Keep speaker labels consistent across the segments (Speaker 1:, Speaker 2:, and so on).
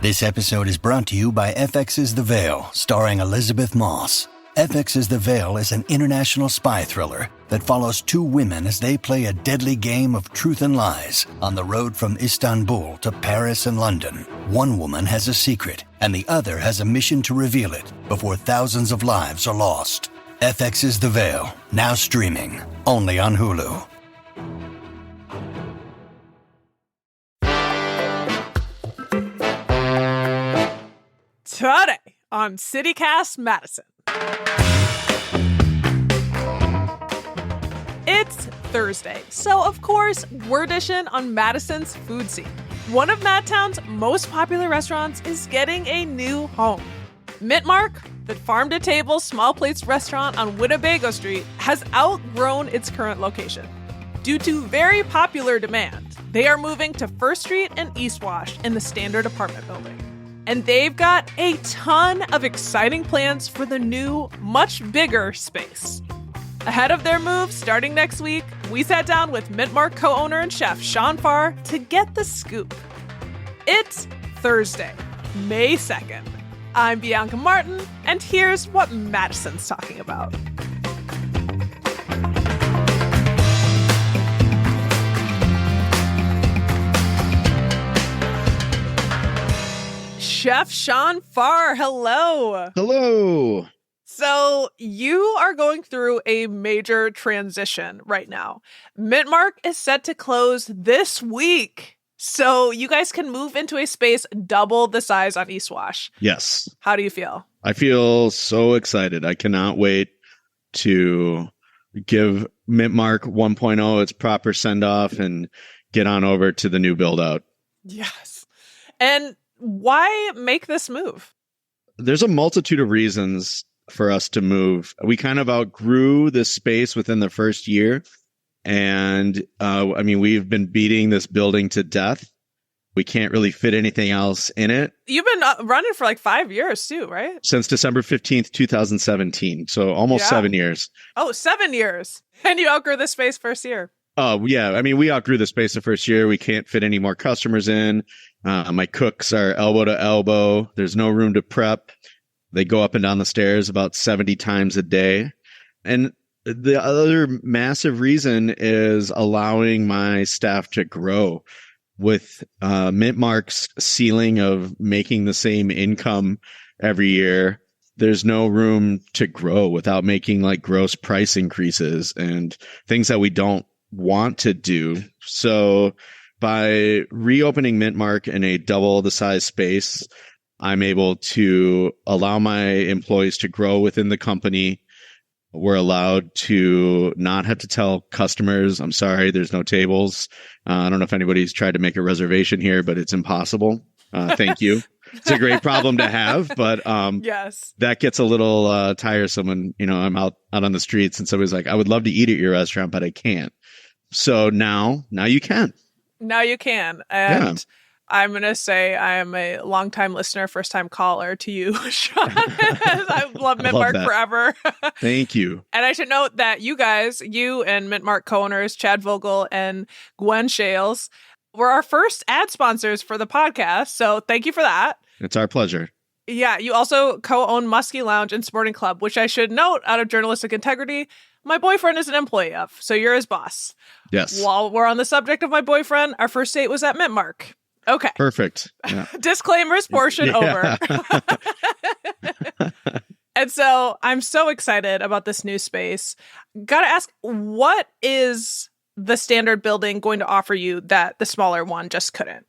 Speaker 1: This episode is brought to you by FX's The Veil, starring Elizabeth Moss. FX's The Veil is an international spy thriller that follows two women as they play a deadly game of truth and lies on the road from Istanbul to Paris and London. One woman has a secret, and the other has a mission to reveal it before thousands of lives are lost. FX's The Veil, now streaming, only on Hulu.
Speaker 2: Today on CityCast Madison. It's Thursday, so of course, we're dishing on Madison's food scene. One of Madtown's most popular restaurants is getting a new home. Mint Mark, the farm-to-table small plates restaurant on Winnebago Street, has outgrown its current location. Due to very popular demand, they are moving to First Street and East Wash in the Standard apartment building. And they've got a ton of exciting plans for the new, much bigger space. Ahead of their move, starting next week, we sat down with Mint Mark co-owner and chef Sean Pharr to get the scoop. It's Thursday, May 2nd. I'm Bianca Martin, and here's what Madison's talking about. Chef Sean Pharr, hello.
Speaker 3: Hello.
Speaker 2: So you are going through a major transition right now. Mint Mark is set to close this week. So you guys can move into a space double the size on East Wash.
Speaker 3: Yes.
Speaker 2: How do you feel?
Speaker 3: I feel so excited. I cannot wait to give Mint Mark 1.0 its proper send-off and get on over to the new build-out.
Speaker 2: Yes. And why make this move?
Speaker 3: There's a multitude of reasons for us to move. We kind of outgrew this space within the first year. And we've been beating this building to death. We can't really fit anything else in it.
Speaker 2: You've been running for like 5 years too, right?
Speaker 3: Since December 15th, 2017. So almost 7 years.
Speaker 2: Oh, 7 years. And you outgrew this space first year.
Speaker 3: Oh, yeah. I mean, we outgrew the space the first year. We can't fit any more customers in. My cooks are elbow to elbow. There's no room to prep. They go up and down the stairs about 70 times a day. And the other massive reason is allowing my staff to grow. With Mint Mark's ceiling of making the same income every year, there's no room to grow without making like gross price increases and things that we don't want to do. So by reopening Mint Mark in a double the size space, I'm able to allow my employees to grow within the company. We're allowed to not have to tell customers, I'm sorry, there's no tables. I don't know if anybody's tried to make a reservation here, but it's impossible. Thank you. It's a great problem to have, but
Speaker 2: yes,
Speaker 3: that gets a little tiresome when, I'm out on the streets and somebody's like, I would love to eat at your restaurant, but I can't. So now you can.
Speaker 2: Now you can. And I'm going to say I am a longtime listener, first time caller to you, Sean. I love Mint Mark forever.
Speaker 3: Thank you.
Speaker 2: And I should note that you and Mint Mark co-owners, Chad Vogel and Gwen Shales, were our first ad sponsors for the podcast. So thank you for that.
Speaker 3: It's our pleasure.
Speaker 2: Yeah. You also co-own Muskie Lounge and Sporting Club, which I should note out of journalistic integrity, my boyfriend is an employee of. So you're his boss.
Speaker 3: Yes.
Speaker 2: While we're on the subject of my boyfriend, our first date was at Mint Mark. Okay.
Speaker 3: Perfect. Yeah.
Speaker 2: Disclaimers portion over. And so I'm so excited about this new space. Gotta ask, what is the standard building going to offer you that the smaller one just couldn't?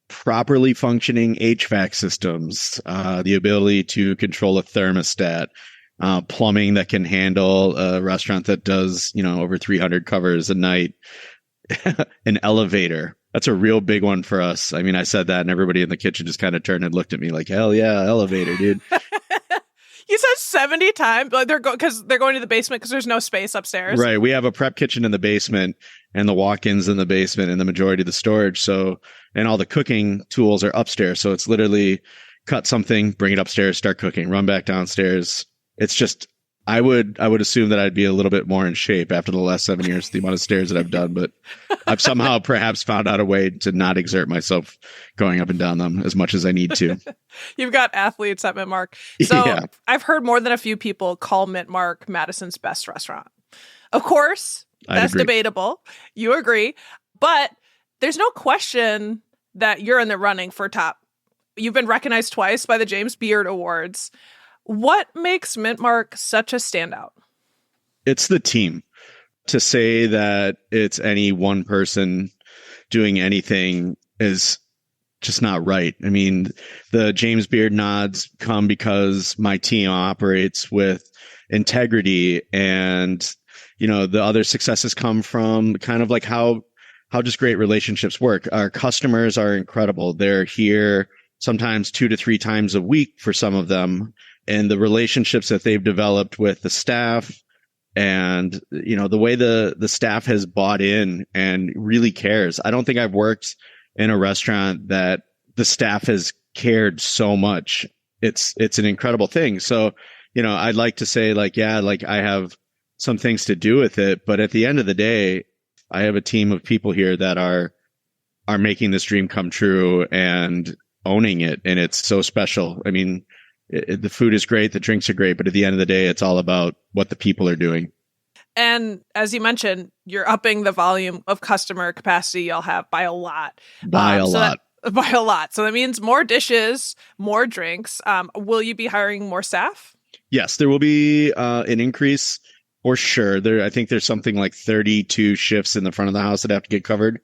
Speaker 3: Properly functioning HVAC systems, the ability to control a thermostat, plumbing that can handle a restaurant that does, over 300 covers a night, an elevator. That's a real big one for us. I mean, I said that and everybody in the kitchen just kind of turned and looked at me like, hell yeah, elevator, dude.
Speaker 2: You said 70 times, but they're going to the basement because there's no space upstairs.
Speaker 3: Right. We have a prep kitchen in the basement and the walk-ins in the basement and the majority of the storage. So, and all the cooking tools are upstairs. So it's literally cut something, bring it upstairs, start cooking, run back downstairs. It's just I would assume that I'd be a little bit more in shape after the last 7 years, the amount of stairs that I've done, but I've somehow perhaps found out a way to not exert myself going up and down them as much as I need to.
Speaker 2: You've got athletes at Mint Mark. So
Speaker 3: Yeah.
Speaker 2: I've heard more than a few people call Mint Mark Madison's best restaurant. Of course, that's debatable. You agree. But there's no question that you're in the running for top. You've been recognized twice by the James Beard Awards. What makes Mint Mark such a standout?
Speaker 3: It's the team. To say that it's any one person doing anything is just not right. I mean, the James Beard nods come because my team operates with integrity, and, you know, the other successes come from kind of like how just great relationships work. Our customers are incredible. They're here sometimes 2 to 3 times a week for some of them. And the relationships that they've developed with the staff, and, you know, the way the staff has bought in and really cares. I don't think I've worked in a restaurant that the staff has cared so much. It's an incredible thing. So, you know, I'd like to say like, yeah, like I have some things to do with it, but at the end of the day, I have a team of people here that are making this dream come true and owning it. And it's so special. I mean, the food is great, the drinks are great, but at the end of the day, it's all about what the people are doing.
Speaker 2: And as you mentioned, you're upping the volume of customer capacity y'all have by a lot.
Speaker 3: By a lot.
Speaker 2: So that means more dishes, more drinks. Will you be hiring more staff?
Speaker 3: Yes, there will be an increase for sure. I think there's something like 32 shifts in the front of the house that have to get covered.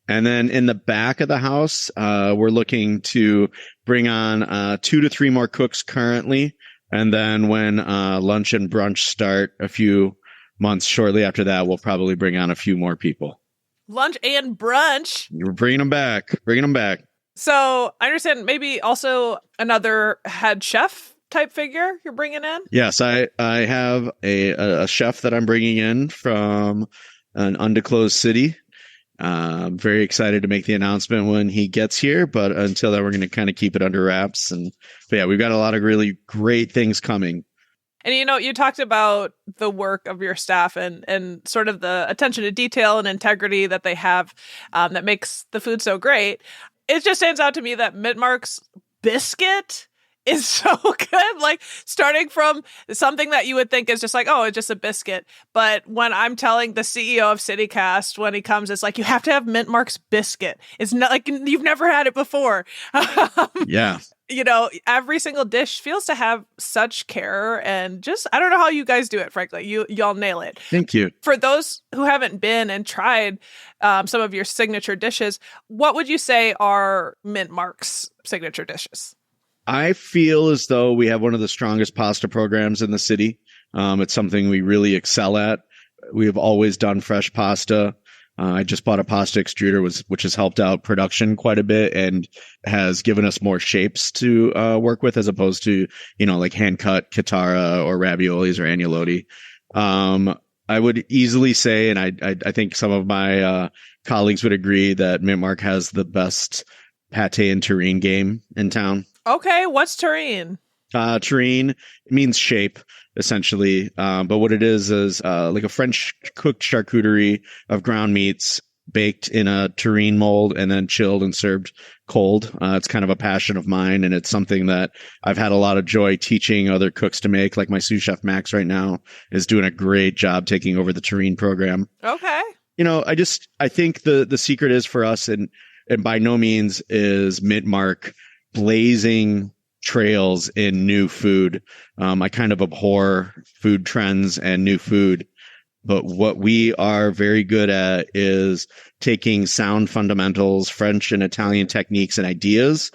Speaker 3: And then in the back of the house, we're looking to bring on 2 to 3 more cooks currently. And then when lunch and brunch start a few months shortly after that, we'll probably bring on a few more people.
Speaker 2: Lunch and brunch.
Speaker 3: You're bringing them back.
Speaker 2: So I understand maybe also another head chef type figure you're bringing in?
Speaker 3: Yes, I have a chef that I'm bringing in from an undisclosed city. I'm very excited to make the announcement when he gets here, but until then, we're going to kind of keep it under wraps. But yeah, we've got a lot of really great things coming.
Speaker 2: And, you know, you talked about the work of your staff and sort of the attention to detail and integrity that they have that makes the food so great. It just stands out to me that Mint Mark's biscuit is so good. Like, starting from something that you would think is just like, oh, it's just a biscuit. But when I'm telling the CEO of CityCast, when he comes, it's like, you have to have Mint Mark's biscuit. It's not like you've never had it before.
Speaker 3: Yeah.
Speaker 2: You know, every single dish feels to have such care, and just, I don't know how you guys do it, frankly. Y'all nail it.
Speaker 3: Thank you.
Speaker 2: For those who haven't been and tried some of your signature dishes, what would you say are Mint Mark's signature dishes?
Speaker 3: I feel as though we have one of the strongest pasta programs in the city. It's something we really excel at. We have always done fresh pasta. I just bought a pasta extruder, which has helped out production quite a bit and has given us more shapes to work with, as opposed to, you know, like hand cut catara or raviolis or agnolotti. I would easily say, and I think some of my colleagues would agree, that Mint Mark has the best pate and terrine game in town.
Speaker 2: Okay, what's terrine?
Speaker 3: Terrine means shape, essentially. But what it is like a French cooked charcuterie of ground meats baked in a terrine mold and then chilled and served cold. It's kind of a passion of mine, and it's something that I've had a lot of joy teaching other cooks to make. Like my sous chef Max right now is doing a great job taking over the terrine program.
Speaker 2: Okay.
Speaker 3: You know, I think the secret is for us, and by no means is Mint Mark blazing trails in new food. I kind of abhor food trends and new food, but what we are very good at is taking sound fundamentals, French and Italian techniques and ideas,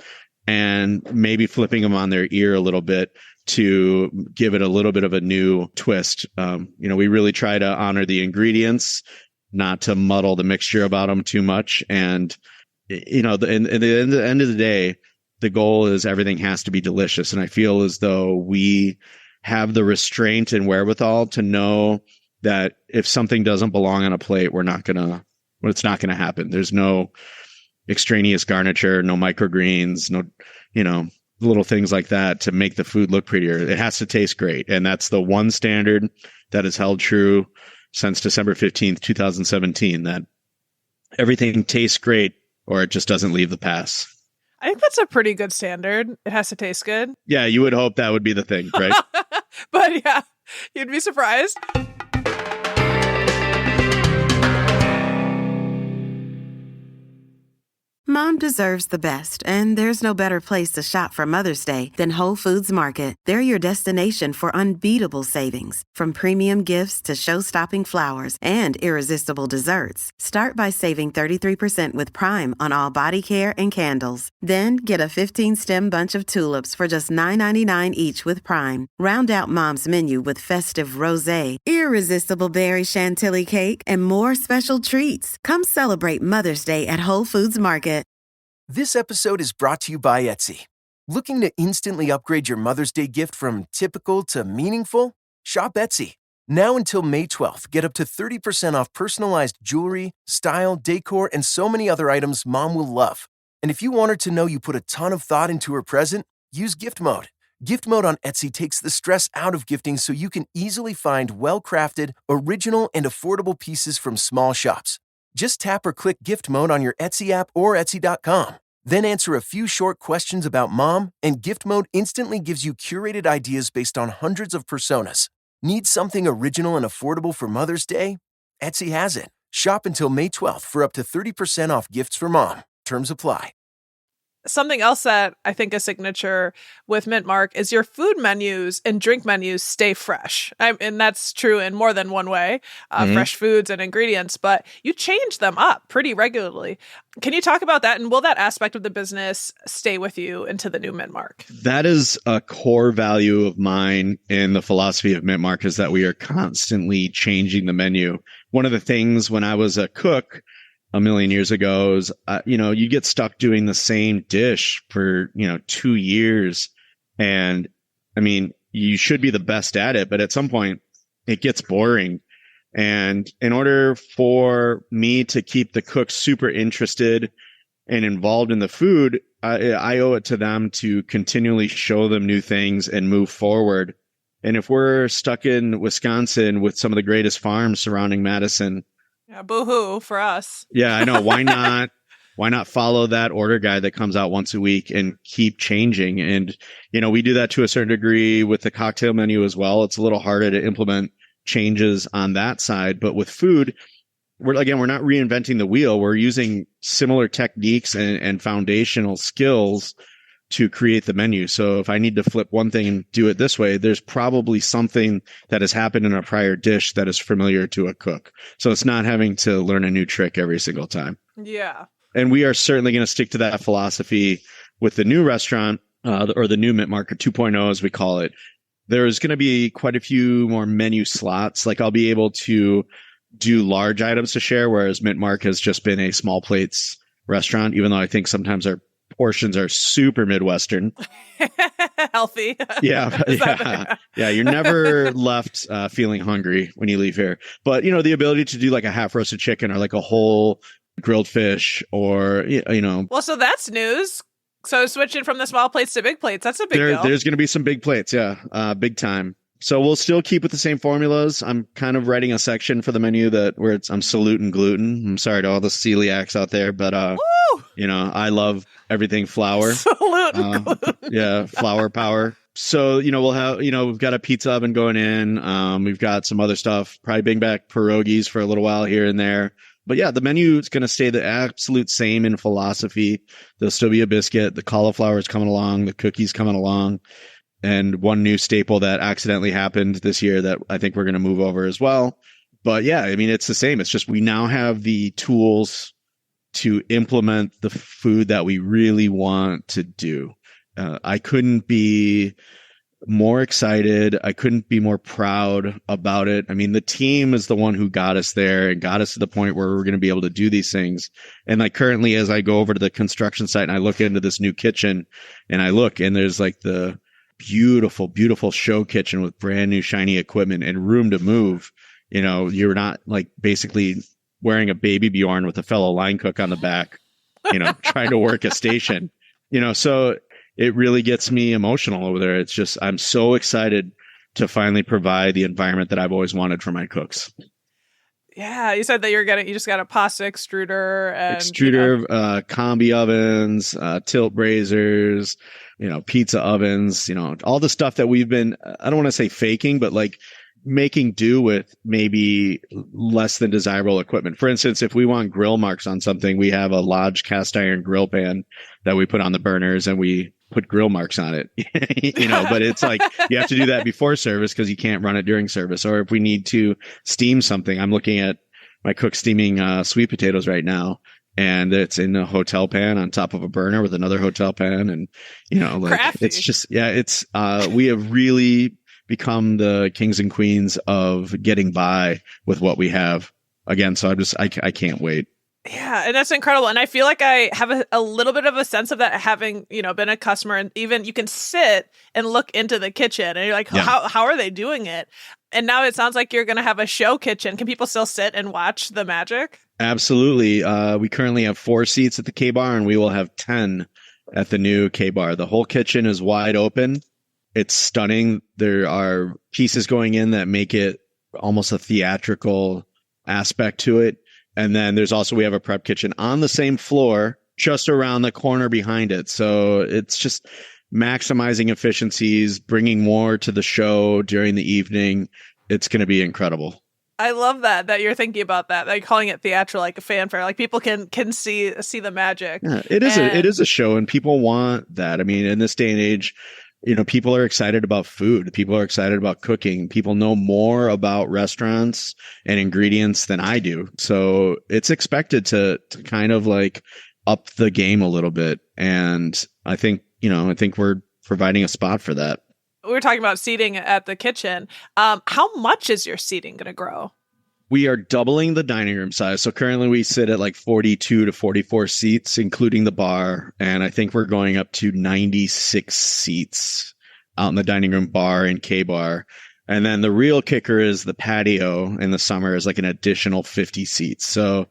Speaker 3: and maybe flipping them on their ear a little bit to give it a little bit of a new twist. You know, we really try to honor the ingredients, not to muddle the mixture about them too much. And, you know, at the end of the day, the goal is everything has to be delicious. And I feel as though we have the restraint and wherewithal to know that if something doesn't belong on a plate, it's not gonna happen. There's no extraneous garniture, no microgreens, no, you know, little things like that to make the food look prettier. It has to taste great. And that's the one standard that has held true since December 15th, 2017, that everything tastes great or it just doesn't leave the pass.
Speaker 2: I think that's a pretty good standard. It has to taste good.
Speaker 3: Yeah, you would hope that would be the thing, right?
Speaker 2: But yeah, you'd be surprised.
Speaker 4: Mom deserves the best, and there's no better place to shop for Mother's Day than Whole Foods Market. They're your destination for unbeatable savings, from premium gifts to show-stopping flowers and irresistible desserts. Start by saving 33% with Prime on all body care and candles. Then get a 15-stem bunch of tulips for just $9.99 each with Prime. Round out Mom's menu with festive rosé, irresistible berry chantilly cake, and more special treats. Come celebrate Mother's Day at Whole Foods Market.
Speaker 5: This episode is brought to you by Etsy. Looking to instantly upgrade your Mother's Day gift from typical to meaningful? Shop Etsy. Now until May 12th, get up to 30% off personalized jewelry, style, decor, and so many other items Mom will love. And if you want her to know you put a ton of thought into her present, use gift mode. Gift mode on Etsy takes the stress out of gifting so you can easily find well-crafted, original, and affordable pieces from small shops. Just tap or click gift mode on your Etsy app or Etsy.com. Then answer a few short questions about Mom, and gift mode instantly gives you curated ideas based on hundreds of personas. Need something original and affordable for Mother's Day? Etsy has it. Shop until May 12th for up to 30% off gifts for Mom. Terms apply.
Speaker 2: Something else that I think is signature with Mint Mark is your food menus and drink menus stay fresh. And that's true in more than one way, fresh foods and ingredients, but you change them up pretty regularly. Can you talk about that? And will that aspect of the business stay with you into the new Mint Mark?
Speaker 3: That is a core value of mine in the philosophy of Mint Mark, is that we are constantly changing the menu. One of the things when I was a cook a million years ago is, you get stuck doing the same dish for, 2 years. And I mean, you should be the best at it, but at some point it gets boring. And in order for me to keep the cooks super interested and involved in the food, I owe it to them to continually show them new things and move forward. And if we're stuck in Wisconsin with some of the greatest farms surrounding Madison,
Speaker 2: yeah, boo-hoo for us.
Speaker 3: Yeah, I know. Why not? Why not follow that order guide that comes out once a week and keep changing? And, we do that to a certain degree with the cocktail menu as well. It's a little harder to implement changes on that side. But with food, we're not reinventing the wheel. We're using similar techniques and foundational skills to create the menu. So if I need to flip one thing and do it this way, there's probably something that has happened in a prior dish that is familiar to a cook. So it's not having to learn a new trick every single time.
Speaker 2: Yeah.
Speaker 3: And we are certainly going to stick to that philosophy with the new restaurant, or the new Mint Market 2.0, as we call it. There's going to be quite a few more menu slots. Like I'll be able to do large items to share, whereas Mint Mark has just been a small plates restaurant, even though I think sometimes our portions are super Midwestern.
Speaker 2: Healthy.
Speaker 3: Yeah. You're never left feeling hungry when you leave here. But, the ability to do like a half roasted chicken or like a whole grilled fish or,
Speaker 2: Well, so that's news. So switching from the small plates to big plates, that's a big deal.
Speaker 3: There's going to be some big plates. Yeah. Big time. So we'll still keep with the same formulas. I'm kind of writing a section for the menu where I'm saluting gluten. I'm sorry to all the celiacs out there, but, I love everything flour.
Speaker 2: Gluten.
Speaker 3: Yeah. Flour power. So, we'll have, we've got a pizza oven going in. We've got some other stuff, probably bring back pierogies for a little while here and there. But yeah, the menu is going to stay the absolute same in philosophy. There'll still be a biscuit. The cauliflower is coming along. The cookies coming along. And one new staple that accidentally happened this year that I think we're going to move over as well. But yeah, I mean, it's the same. It's just we now have the tools to implement the food that we really want to do. I couldn't be more excited. I couldn't be more proud about it. I mean, the team is the one who got us there and got us to the point where we're going to be able to do these things. And like currently, as I go over to the construction site and I look into this new kitchen and there's like the beautiful, beautiful show kitchen with brand new shiny equipment and room to move. You're not like basically wearing a baby Bjorn with a fellow line cook on the back, trying to work a station, so it really gets me emotional over there. It's just, I'm so excited to finally provide the environment that I've always wanted for my cooks.
Speaker 2: Yeah, you said that you just got a pasta extruder and
Speaker 3: combi ovens, tilt braziers, pizza ovens, all the stuff that we've been, I don't want to say faking, but like making do with maybe less than desirable equipment. For instance, if we want grill marks on something, we have a Lodge cast iron grill pan that we put on the burners and we put grill marks on it, but it's like, you have to do that before service because you can't run it during service. Or if we need to steam something, I'm looking at my cook steaming sweet potatoes right now, and it's in a hotel pan on top of a burner with another hotel pan. And,
Speaker 2: Crafty.
Speaker 3: It's just, we have really become the kings and queens of getting by with what we have again. So I can't wait.
Speaker 2: Yeah, and that's incredible. And I feel like I have a little bit of a sense of that, having, been a customer, and even you can sit and look into the kitchen and you're like, how are they doing it? And now it sounds like you're going to have a show kitchen. Can people still sit and watch the magic?
Speaker 3: Absolutely. We currently have 4 seats at the K-Bar, and we will have 10 at the new K-Bar. The whole kitchen is wide open. It's stunning. There are pieces going in that make it almost a theatrical aspect to it. And then we have a prep kitchen on the same floor, just around the corner behind it. So it's just maximizing efficiencies, bringing more to the show during the evening. It's going to be incredible.
Speaker 2: I love that you're thinking about that, like calling it theatrical, like a fanfare, like people can see the magic.
Speaker 3: Yeah, it is a show, and people want that. I mean, in this day and age, people are excited about food. People are excited about cooking. People know more about restaurants and ingredients than I do. So it's expected to kind of like up the game a little bit. And I think we're providing a spot for that.
Speaker 2: We were talking about seating at the kitchen. How much is your seating going to grow?
Speaker 3: We are doubling the dining room size. So currently we sit at like 42 to 44 seats, including the bar. And I think we're going up to 96 seats out in the dining room, bar, and K-Bar. And then the real kicker is the patio in the summer is like an additional 50 seats. So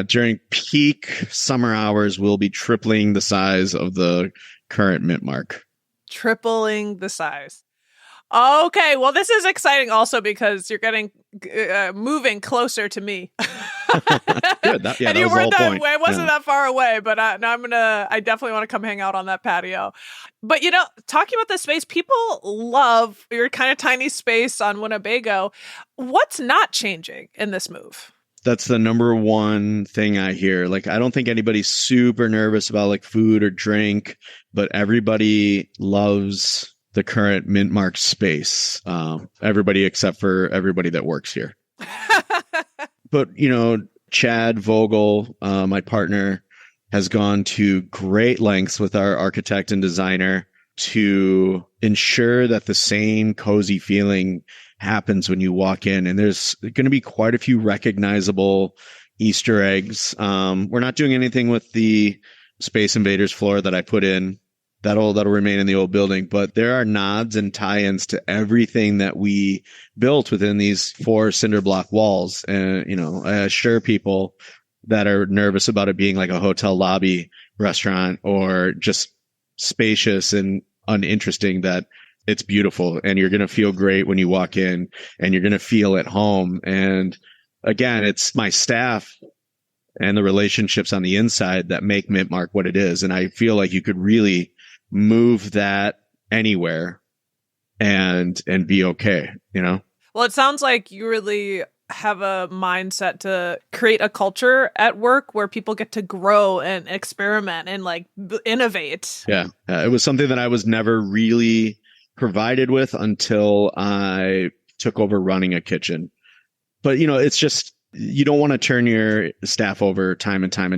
Speaker 3: during peak summer hours, we'll be tripling the size of the current Mint Mark.
Speaker 2: Tripling the size. Okay, well, this is exciting also because you're getting moving closer to me.
Speaker 3: Good. And
Speaker 2: you weren't that
Speaker 3: point.
Speaker 2: way. It wasn't that far away, but now I definitely want to come hang out on that patio. But, talking about the space, people love your kind of tiny space on Winnebago. What's not changing in this move?
Speaker 3: That's the number one thing I hear. Like, I don't think anybody's super nervous about like food or drink, but everybody loves the current Mint Mark space. Everybody except for everybody that works here. But, Chad Vogel, my partner, has gone to great lengths with our architect and designer to ensure that the same cozy feeling happens when you walk in. And there's going to be quite a few recognizable Easter eggs. We're not doing anything with the Space Invaders floor that I put in. That'll remain in the old building, but there are nods and tie-ins to everything that we built within these 4 cinder block walls. And, I assure people that are nervous about it being like a hotel lobby restaurant or just spacious and uninteresting that it's beautiful, and you're going to feel great when you walk in, and you're going to feel at home. And again, it's my staff and the relationships on the inside that make Mint Mark what it is. And I feel like you could really move that anywhere and be okay,
Speaker 2: Well, it sounds like you really have a mindset to create a culture at work where people get to grow and experiment and like innovate.
Speaker 3: Yeah. It was something that I was never really provided with until I took over running a kitchen. But, it's just, you don't want to turn your staff over time and time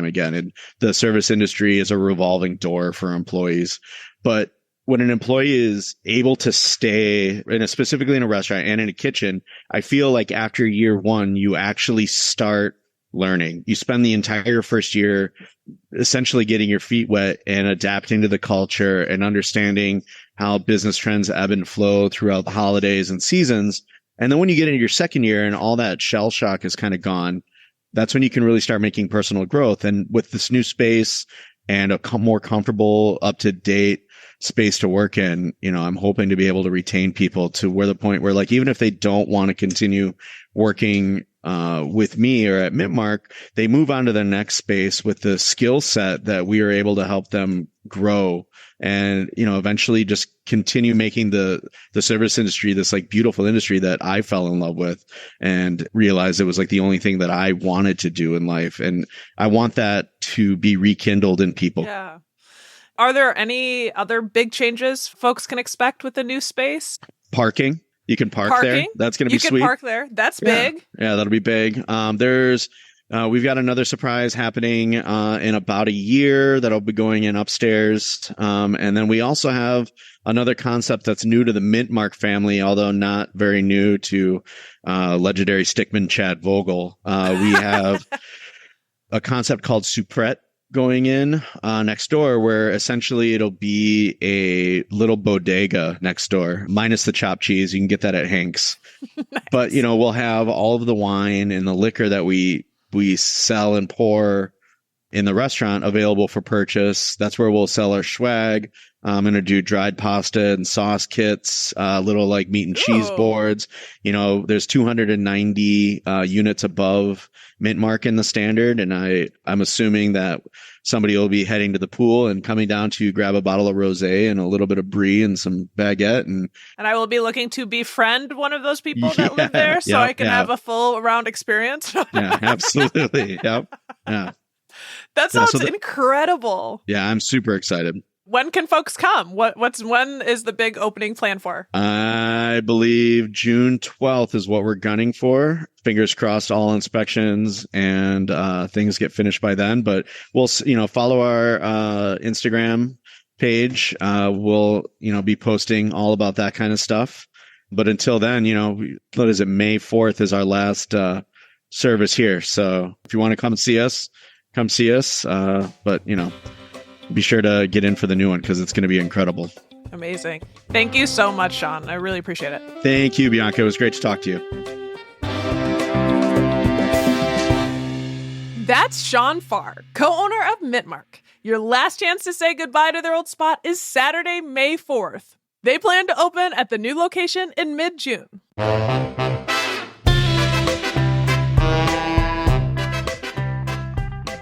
Speaker 3: again. And the service industry is a revolving door for employees. But when an employee is able to stay specifically in a restaurant and in a kitchen, I feel like after year 1, you actually start learning. You spend the entire first year essentially getting your feet wet and adapting to the culture and understanding how business trends ebb and flow throughout the holidays and seasons. And then when you get into your second year and all that shell shock is kind of gone, that's when you can really start making personal growth. And with this new space and a more comfortable, up-to-date space to work in. I'm hoping to be able to retain people to where the point where, like, even if they don't want to continue working with me or at Mintmark, they move on to the next space with the skill set that we are able to help them grow and, eventually just continue making the service industry this like beautiful industry that I fell in love with and realized it was like the only thing that I wanted to do in life. And I want that to be rekindled in people.
Speaker 2: Yeah. Are there any other big changes folks can expect with the new space?
Speaker 3: Parking. You can park there. That's going to be sweet.
Speaker 2: You can park there. That's big.
Speaker 3: Yeah, that'll be big. We've got another surprise happening in about a year that'll be going in upstairs. And then we also have another concept that's new to the Mintmark family, although not very new to legendary stickman Chad Vogel. We have a concept called Souprette going in next door, where essentially it'll be a little bodega next door, minus the chopped cheese. You can get that at Hank's. Nice. But, we'll have all of the wine and the liquor that we sell and pour in the restaurant available for purchase. That's where we'll sell our swag. I'm going to do dried pasta and sauce kits, little like meat and cheese boards. There's 290 units above Mintmark in the standard. And I'm assuming that somebody will be heading to the pool and coming down to grab a bottle of rosé and a little bit of brie and some baguette. And
Speaker 2: I will be looking to befriend one of those people that live there so I can have a full round experience.
Speaker 3: Yeah, absolutely. Yep. Yeah.
Speaker 2: That sounds incredible.
Speaker 3: Yeah, I'm super excited.
Speaker 2: When can folks come? When is the big opening plan for? I
Speaker 3: believe June 12th is what we're gunning for. Fingers crossed, all inspections and things get finished by then. But we'll, follow our Instagram page. We'll, be posting all about that kind of stuff. But until then, what is it? May 4th is our last service here. So if you want to come see us, come see us. But, be sure to get in for the new one because it's going to be incredible.
Speaker 2: Amazing. Thank you so much, Sean. I really appreciate it.
Speaker 3: Thank you, Bianca. It was great to talk to you.
Speaker 2: That's Sean Pharr, co-owner of Mintmark. Your last chance to say goodbye to their old spot is Saturday, May 4th. They plan to open at the new location in mid-June.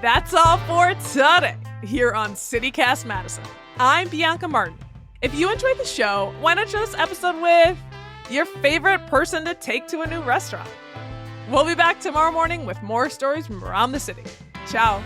Speaker 2: That's all for today here on CityCast Madison. I'm Bianca Martin. If you enjoyed the show, why not share this episode with your favorite person to take to a new restaurant? We'll be back tomorrow morning with more stories from around the city. Ciao.